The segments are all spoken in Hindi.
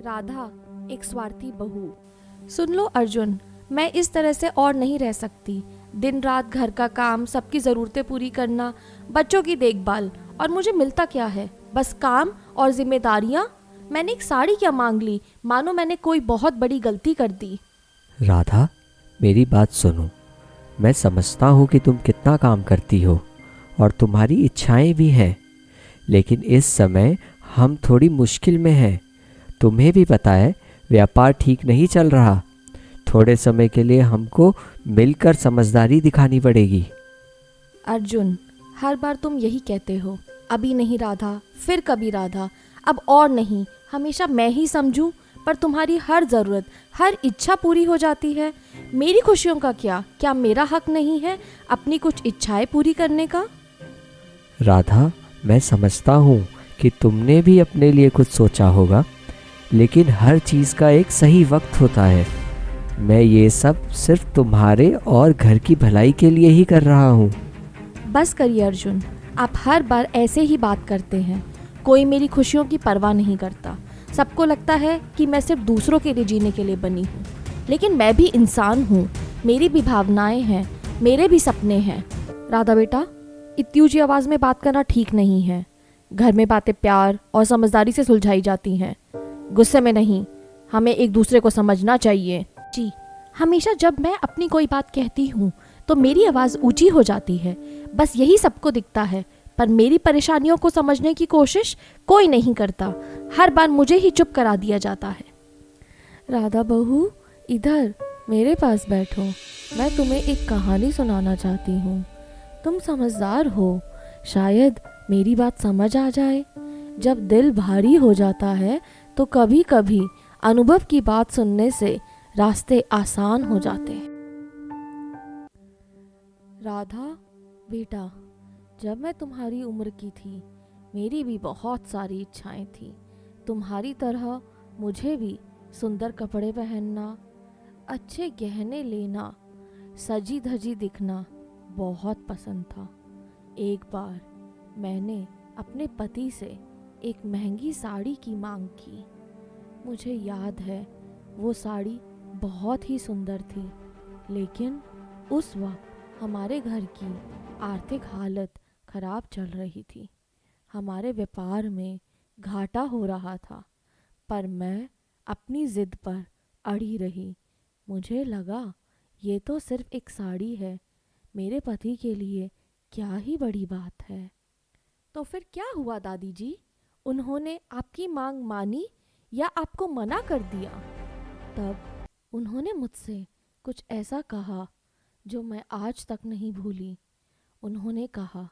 राधा एक स्वार्थी बहू। सुन लो अर्जुन, मैं इस तरह से और नहीं रह सकती। दिन रात घर का काम, सबकी ज़रूरतें पूरी करना, बच्चों की देखभाल, और मुझे मिलता क्या है? बस काम और जिम्मेदारियाँ। मैंने एक साड़ी क्या मांग ली, मानो मैंने कोई बहुत बड़ी गलती कर दी। राधा, मेरी बात सुनो। मैं समझता हूँ कि तुम कितना काम करती हो और तुम्हारी इच्छाएं भी हैं, लेकिन इस समय हम थोड़ी मुश्किल में हैं। तुम्हें भी पता है, व्यापार ठीक नहीं चल रहा। थोड़े समय के लिए हमको मिलकर समझदारी दिखानी पड़ेगी। अर्जुन, हर बार तुम यही कहते हो, अभी नहीं राधा, फिर कभी राधा, अब और नहीं, हमेशा मैं ही समझूं। पर तुम्हारी हर ज़रूरत, हर इच्छा पूरी हो जाती है। मेरी खुशियों का क्या मेरा हक नहीं है अपनी कुछ इच्छाएं पूरी करने का? राधा, मैं समझता हूँ कि तुमने भी अपने लिए कुछ सोचा होगा, लेकिन हर चीज़ का एक सही वक्त होता है। मैं ये सब सिर्फ तुम्हारे और घर की भलाई के लिए ही कर रहा हूँ। बस करिए अर्जुन, आप हर बार ऐसे ही बात करते हैं। कोई मेरी खुशियों की परवाह नहीं करता। सबको लगता है कि मैं सिर्फ दूसरों के लिए जीने के लिए बनी हूँ, लेकिन मैं भी इंसान हूँ। मेरी भी भावनाएं हैं, मेरे भी सपने हैं। राधा बेटा, इतनी ऊंची आवाज़ में बात करना ठीक नहीं है। घर में बातें प्यार और समझदारी से सुलझाई जाती हैं, गुस्से में नहीं। हमें एक दूसरे को समझना चाहिए। जी, हमेशा जब मैं अपनी कोई बात कहती हूँ तो मेरी आवाज़ ऊंची हो जाती है। बस यही सबको दिखता है, पर मेरी परेशानियों को समझने की कोशिश कोई नहीं करता। हर बार मुझे ही चुप करा दिया जाता है। राधा बहू, इधर मेरे पास बैठो। मैं तुम्हें एक कहानी सुनाना चाहती हूँ। तुम समझदार हो, शायद मेरी बात समझ आ जाए। जब दिल भारी हो जाता है तो कभी कभी अनुभव की बात सुनने से रास्ते आसान हो जाते हैं। राधा बेटा, जब मैं तुम्हारी उम्र की थी, मेरी भी बहुत सारी इच्छाएं थी। तुम्हारी तरह मुझे भी सुंदर कपड़े पहनना, अच्छे गहने लेना, सजी धजी दिखना बहुत पसंद था। एक बार मैंने अपने पति से एक महंगी साड़ी की मांग की। मुझे याद है, वो साड़ी बहुत ही सुंदर थी, लेकिन उस वक्त हमारे घर की आर्थिक हालत खराब चल रही थी। हमारे व्यापार में घाटा हो रहा था, पर मैं अपनी जिद पर अड़ी रही। मुझे लगा ये तो सिर्फ एक साड़ी है, मेरे पति के लिए क्या ही बड़ी बात है। तो फिर क्या हुआ दादी जी? उन्होंने आपकी मांग मानी या आपको मना कर दिया? तब उन्होंने मुझसे कुछ ऐसा कहा जो मैं आज तक नहीं भूली। उन्होंने कहा,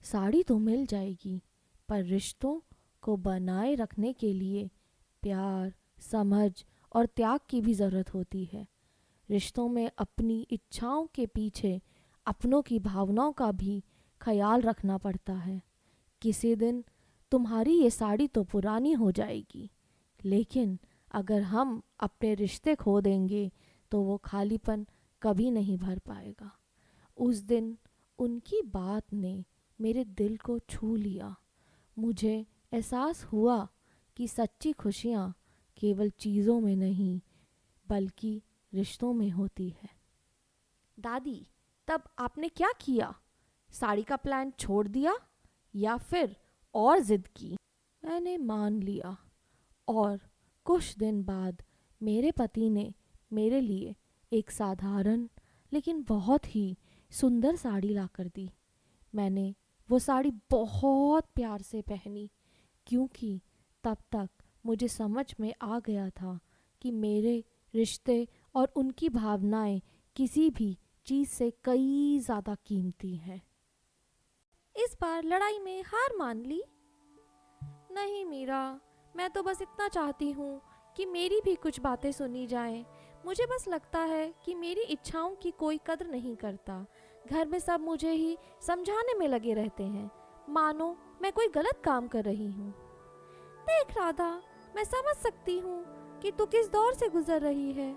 साड़ी तो मिल जाएगी, पर रिश्तों को बनाए रखने के लिए प्यार, समझ और त्याग की भी ज़रूरत होती है। रिश्तों में अपनी इच्छाओं के पीछे अपनों की भावनाओं का भी ख्याल रखना पड़ता है। किसी दिन तुम्हारी ये साड़ी तो पुरानी हो जाएगी, लेकिन अगर हम अपने रिश्ते खो देंगे तो वो खालीपन कभी नहीं भर पाएगा। उस दिन उनकी बात ने मेरे दिल को छू लिया। मुझे एहसास हुआ कि सच्ची खुशियाँ केवल चीज़ों में नहीं, बल्कि रिश्तों में होती है। दादी, तब आपने क्या किया? साड़ी का प्लान छोड़ दिया या फिर और जिद की? मैंने मान लिया, और कुछ दिन बाद मेरे पति ने मेरे लिए एक साधारण लेकिन बहुत ही सुंदर साड़ी ला कर दी। मैंने वो साड़ी बहुत प्यार से पहनी, क्योंकि तब तक मुझे समझ में आ गया था कि मेरे रिश्ते और उनकी भावनाएं किसी भी चीज़ से कई ज़्यादा कीमती हैं। इस बार लड़ाई में हार मान ली? नहीं मीरा, मैं तो बस इतना चाहती हूँ कि मेरी भी कुछ बातें सुनी जाएं। मुझे बस लगता है कि मेरी इच्छाओं की कोई कद्र नहीं करता। घर में सब मुझे ही समझाने में लगे रहते हैं, मानो मैं कोई गलत काम कर रही हूँ। देख राधा, मैं समझ सकती हूँ कि तू किस दौर से गुजर रही है,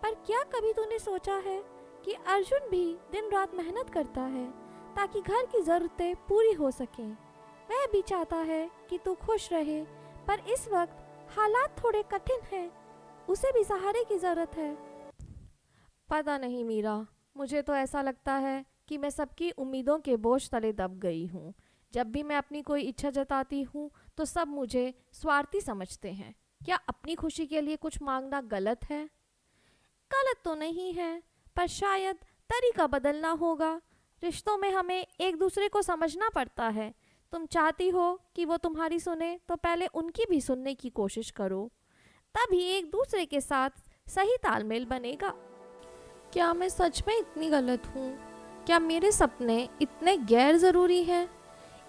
पर क्या कभी तूने सोचा है कि अर्जुन भी दिन रात मेहनत करता है ताकि घर की ज़रूरतें पूरी हो सकें। वह भी चाहता है कि तू खुश रहे, पर इस वक्त हालात थोड़े कठिन हैं, उसे भी सहारे की ज़रूरत है। पता नहीं मीरा, मुझे तो ऐसा लगता है कि मैं सबकी उम्मीदों के बोझ तले दब गई हूँ। जब भी मैं अपनी कोई इच्छा जताती हूँ तो सब मुझे स्वार्थी समझते हैं। क्या अपनी खुशी के लिए कुछ मांगना गलत है? गलत तो नहीं है, पर शायद तरीका बदलना होगा। रिश्तों में हमें एक दूसरे को समझना पड़ता है। तुम चाहती हो कि वो तुम्हारी सुने तो पहले उनकी भी सुनने की कोशिश करो, तभी एक दूसरे के साथ सही तालमेल बनेगा। क्या मैं सच में इतनी गलत हूँ? क्या मेरे सपने इतने गैर ज़रूरी हैं?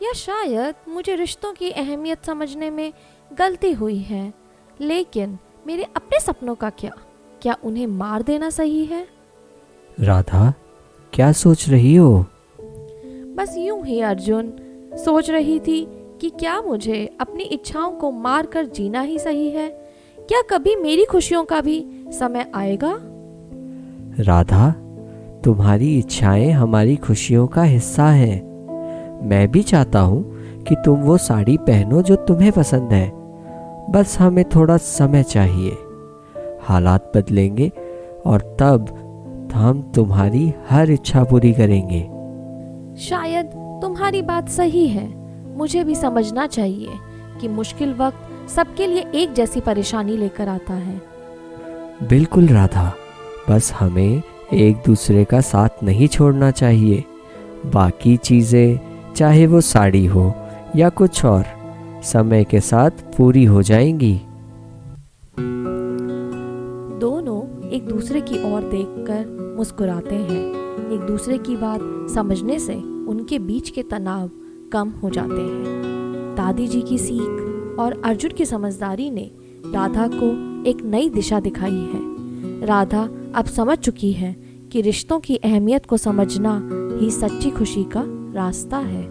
या शायद मुझे रिश्तों की अहमियत समझने में गलती हुई है। लेकिन मेरे अपने सपनों का क्या? क्या उन्हें मार देना सही है? राधा, क्या सोच रही हो? बस यूं ही अर्जुन, सोच रही थी कि क्या मुझे अपनी इच्छाओं को मार कर जीना ही सही है? क्या कभी मेरी खुशियों का भी समय आएगा? राधा, तुम्हारी इच्छाएं हमारी खुशियों का हिस्सा हैं। मैं भी चाहता हूँ कि तुम वो साड़ी पहनो जो तुम्हें पसंद है। बस हमें थोड़ा समय चाहिए। हालात बदलेंगे और तब हम तुम्हारी हर इच्छा पूरी करेंगे। शायद तुम्हारी बात सही है। मुझे भी समझना चाहिए कि मुश्किल वक्त सबके लिए एक जैसी परेशानी लेकर आता है। बिल्कुल राधा, बस हमें एक दूसरे का साथ नहीं छोड़ना चाहिए। बाकी चीज़ें, चाहे वो साड़ी हो या कुछ और, समय के साथ पूरी हो जाएंगी। दोनों एक दूसरे की ओर देखकर मुस्कुराते हैं। एक दूसरे की बात समझने से उनके बीच के तनाव कम हो जाते हैं। दादी जी की सीख और अर्जुन की समझदारी ने राधा को एक नई दिशा दिखाई है। राधा अब समझ चुकी है कि रिश्तों की अहमियत को समझना ही सच्ची खुशी का रास्ता है।